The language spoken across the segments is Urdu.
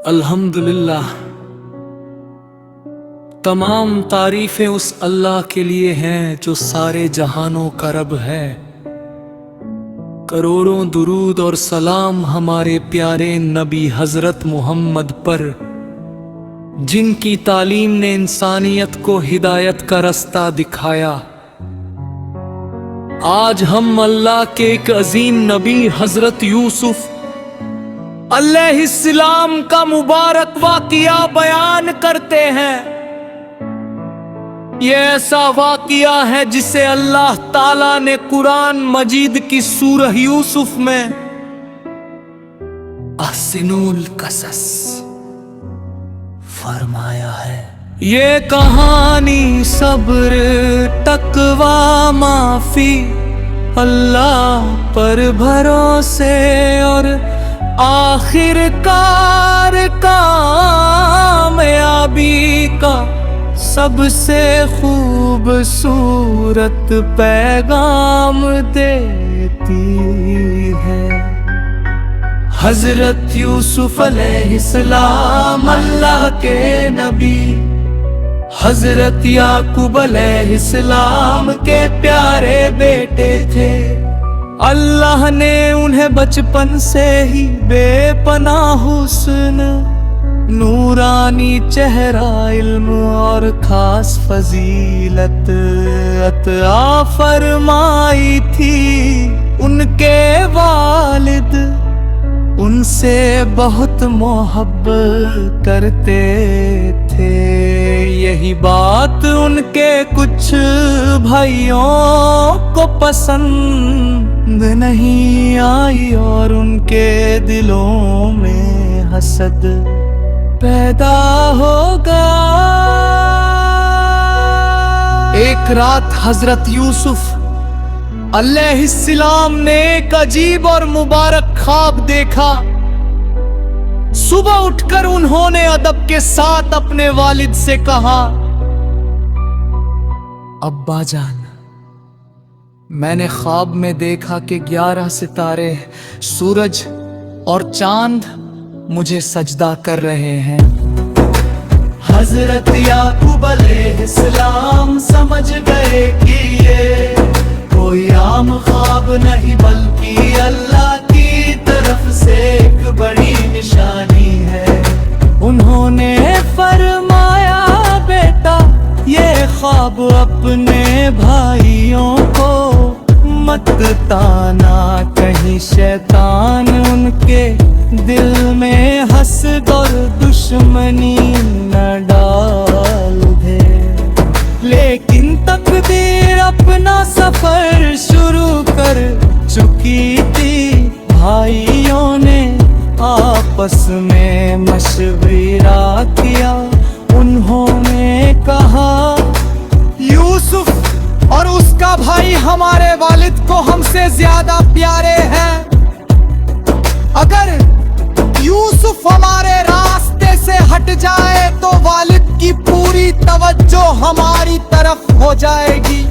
الحمدللہ، تمام تعریفیں اس اللہ کے لیے ہیں جو سارے جہانوں کا رب ہے۔ کروڑوں درود اور سلام ہمارے پیارے نبی حضرت محمد پر، جن کی تعلیم نے انسانیت کو ہدایت کا رستہ دکھایا۔ آج ہم اللہ کے ایک عظیم نبی حضرت یوسف علیہ السلام کا مبارک واقعہ بیان کرتے ہیں۔ یہ ایسا واقعہ ہے جسے اللہ تعالیٰ نے قرآن مجید کی سورہ یوسف میں احسنوا القصص فرمایا ہے۔ یہ کہانی صبر، تقوی، معافی، اللہ پر بھروسے اور آخر کار کامیابی کا سب سے خوبصورت پیغام دیتی ہے۔ حضرت یوسف علیہ السلام اللہ کے نبی، حضرت یعقوب علیہ السلام کے پیارے بیٹے تھے۔ اللہ نے انہیں بچپن سے ہی بے پناہ حسن، نورانی چہرہ، علم اور خاص فضیلت عطا فرمائی تھی۔ ان کے والد ان سے بہت محبت کرتے تھے۔ یہی بات ان کے کچھ بھائیوں کو پسند نہیں آئی اور ان کے دلوں میں حسد پیدا ہوگا۔ ایک رات حضرت یوسف علیہ السلام نے ایک عجیب اور مبارک خواب دیکھا۔ صبح اٹھ کر انہوں نے ادب کے ساتھ اپنے والد سے کہا، ابا جان، میں نے خواب میں دیکھا کہ 11 ستارے، سورج اور چاند مجھے سجدہ کر رہے ہیں۔ حضرت یعقوب علیہ السلام سمجھ گئے کہ یہ کوئی عام خواب نہیں بلکہ اللہ کی طرف سے ایک بڑی نشانی ہے۔ انہوں نے فرمایا، بیٹا، یہ خواب اپنے بھائیوں کو مت بتانا، کہیں شیطان ان کے دل میں حسد اور دشمنی نہ ڈال دے۔ لیکن تقدیر اپنا سفر شروع کر چکی تھی۔ بھائیوں نے آپس میں مشورہ کیا۔ انہوں نے کہا، یوسف اور اس کا بھائی ہمارے والد کو ہم سے زیادہ پیارے ہیں۔ اگر یوسف ہمارے راستے سے ہٹ جائے تو والد کی پوری توجہ ہماری طرف ہو جائے گی۔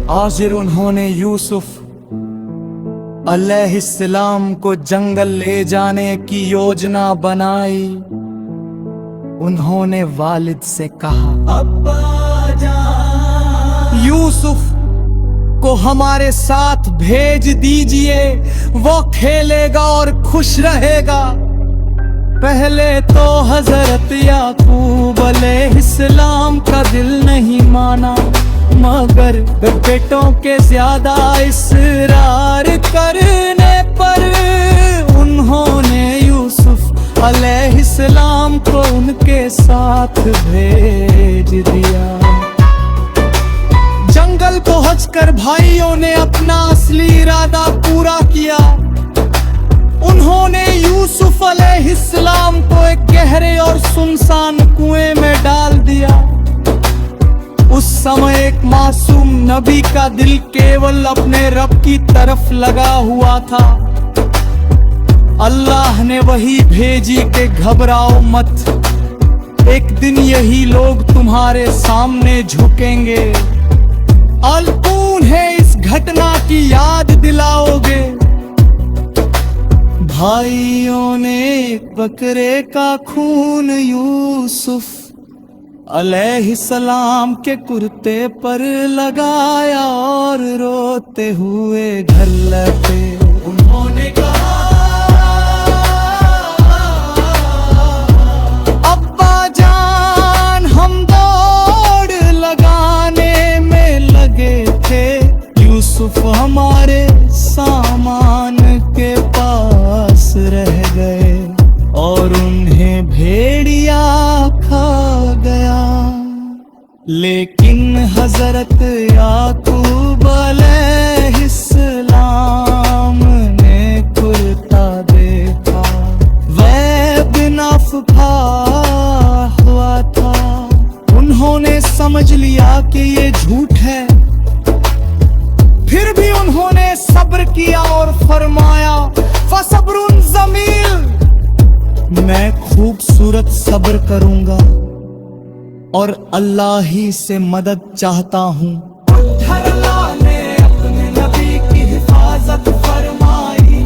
آخر انہوں نے یوسف علیہ السلام کو جنگل لے جانے کی یوجنا بنائی۔ انہوں نے والد سے کہا، ابا جان، یوسف کو ہمارے ساتھ بھیج دیجئے، وہ کھیلے گا اور خوش رہے گا۔ پہلے تو حضرت یعقوب علیہ السلام کا دل نہیں مانا، مگر بیٹوں کے زیادہ اصرار کرنے پر انہوں نے یوسف علیہ السلام کو ان کے ساتھ بھیج دیا۔ جنگل پہنچ کر بھائیوں نے اپنا اصلی ارادہ پورا کیا۔ انہوں نے یوسف علیہ السلام کو ایک گہرے اور سنسان کنویں میں ڈال دیا۔ اس سمے ایک معصوم نبی کا دل کیول اپنے رب کی طرف لگا ہوا تھا۔ اللہ نے وحی بھیجی کہ گھبراؤ مت، ایک دن یہی لوگ تمہارے سامنے جھکیں گے اور انہیں اس گھٹنا کی یاد دلاؤ گے۔ بھائیوں نے ایک بکرے کا خون یوسف علیہ السلام کے کرتے پر لگایا اور روتے ہوئے گھر لوٹے۔ انہوں نے کہا ابا جان ہم دوڑ لگانے میں لگے تھے، یوسف ہمارے سامان کے پاس رہ گئے اور انہیں بھیڑیا کھا گیا۔ لیکن حضرت یعقوب علیہ السلام نے کرتا دیکھا، وہ بنا پھا ہوا تھا۔ انہوں نے سمجھ لیا کہ یہ جھوٹ ہے، پھر بھی انہوں نے صبر کیا اور فرمایا فَصَبْرٌ جَمِيلٌ، میں خوبصورت صبر کروں گا اور اللہ ہی سے مدد چاہتا ہوں۔ ادھر اللہ نے اپنے نبی کی حفاظت فرمائی۔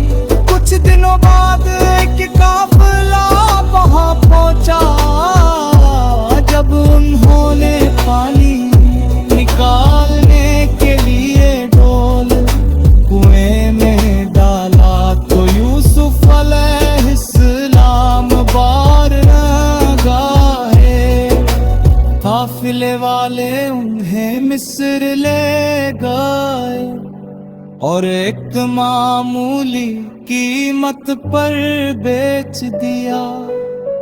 کچھ دنوں بعد ایک قافلہ وہاں پہنچا، جب انہوں نے پانی نکالنے کے لیے ڈول کنویں میں ڈالا تو یوسف علیہ السلام بار نہ گائے۔ قافلے والے انہیں مصر لے گئے اور ایک معمولی قیمت پر بیچ دیا۔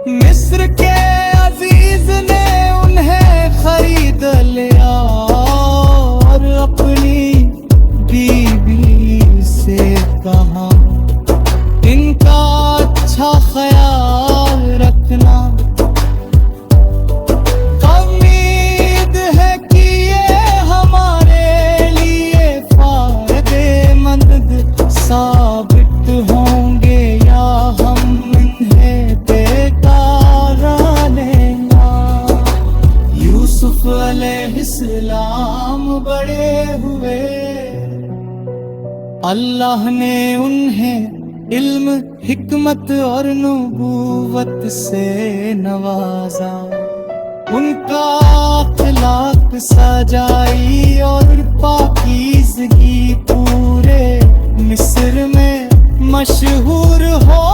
مصر کے عزیز نے انہیں خرید لیا اور اپنی بیوی سے کہا ان کا اچھا خیال رکھنا، امید ہے کہ یہ ہمارے لیے فائدے مند ثابت ہوں گے یا ہم انہیں بیکار لیں گا۔ یوسف علیہ السلام بڑے ہوئے، اللہ نے انہیں علم، حکمت اور نبوت سے نوازا۔ ان کا اخلاق سجائی اور پاکیزگی پورے مصر میں مشہور ہو